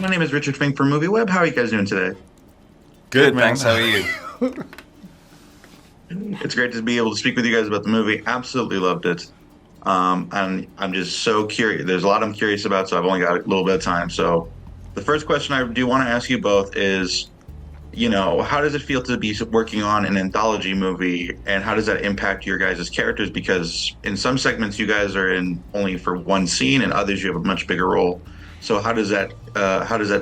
my name is Richard Fink from MovieWeb. How are you guys doing today? Good, man. thanks. How are you? It's great to be able to speak with you guys about the movie. Absolutely loved it. And I'm just so curious. There's a lot I'm curious about, so I've only got a little bit of time. So the first question I do want to ask you both is, how does it feel to be working on an anthology movie, and how does that impact your guys' characters? Because in some segments you guys are in only for one scene, and others you have a much bigger role. So how does that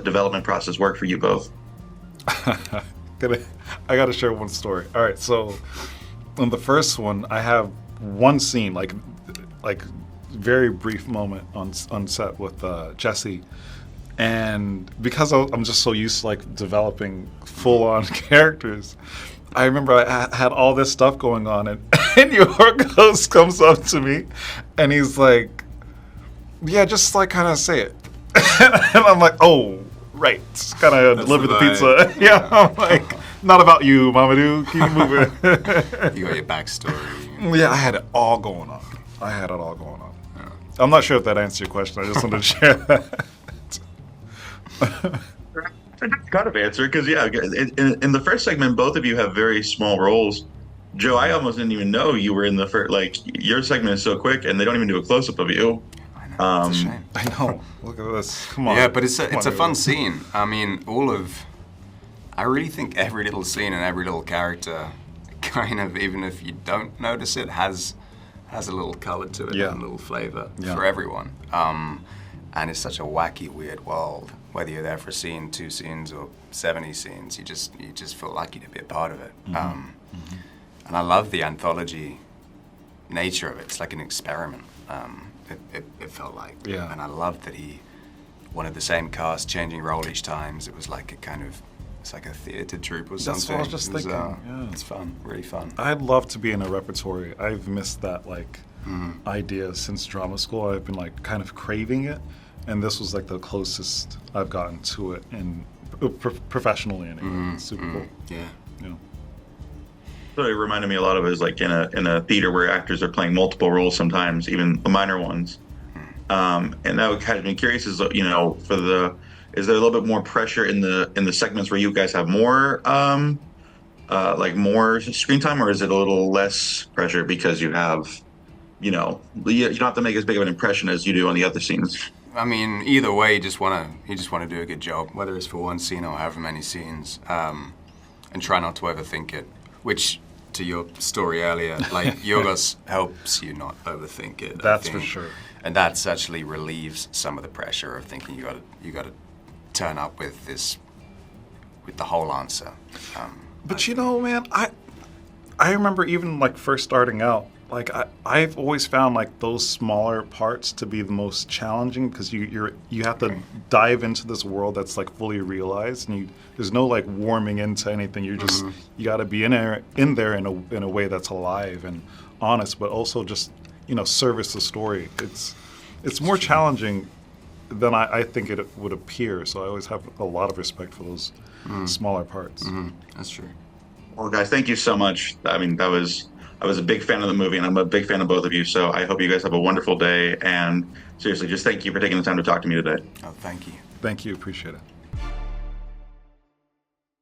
development process work for you both? I gotta share one story. All right, so on the first one, I have one scene, like very brief moment on set with Jesse. And because I'm just so used to developing full-on characters, I remember I had all this stuff going on, and Yorgos comes up to me, and he's like, "Yeah, just kind of say it," and I'm like, "Oh, right, kind of deliver the pizza." Yeah, I'm like, "Not about you, Mamoudou. Keep moving." You got your backstory. Yeah, I had it all going on. Yeah. I'm not sure if that answered your question. I just wanted to share that. Kind of answer, because in the first segment both of you have very small roles. Joe, I almost didn't even know you were in the first. Your segment is so quick and they don't even do a close-up of you. I know, it's a shame. I know, look at this, come on. Yeah, but it's a fun scene. I mean, I really think every little scene and every little character kind of, even if you don't notice it, has a little color to it, and a little flavor for everyone. And it's such a wacky, weird world. Whether you're there for a scene, 2 scenes, or 70 scenes, you just feel lucky to be a part of it. And I love the anthology nature of it. It's like an experiment. It felt like. Yeah. And I loved that he wanted the same cast, changing role each time. It was like it's like a theater troupe or something. That's what I was just thinking. Yeah. It's fun, really fun. I'd love to be in a repertory. I've missed that idea since drama school. I've been kind of craving it, and this was the closest I've gotten to it, and professionally anyway. It's super cool. Yeah. So it reminded me a lot of it is in a theater where actors are playing multiple roles sometimes, even the minor ones. And that had me curious is is there a little bit more pressure in the segments where you guys have more more screen time, or is it a little less pressure because you have you don't have to make as big of an impression as you do on the other scenes? I mean, either way, you just want to do a good job, whether it's for one scene or however many scenes, and try not to overthink it. Which, to your story earlier, Yorgos helps you not overthink it. That's for sure. And that actually relieves some of the pressure of thinking you got to turn up with the whole answer. But man, I remember even first starting out. I've always found those smaller parts to be the most challenging, because you have to dive into this world that's fully realized, and there's no warming into anything. You just you got to be in there in a way that's alive and honest, but also just service the story. It's more challenging than I think it would appear. So I always have a lot of respect for those smaller parts. That's true. Well, guys, thank you so much. I mean, I was a big fan of the movie, and I'm a big fan of both of you, so I hope you guys have a wonderful day, and seriously, just thank you for taking the time to talk to me today. Oh, thank you. Thank you, appreciate it.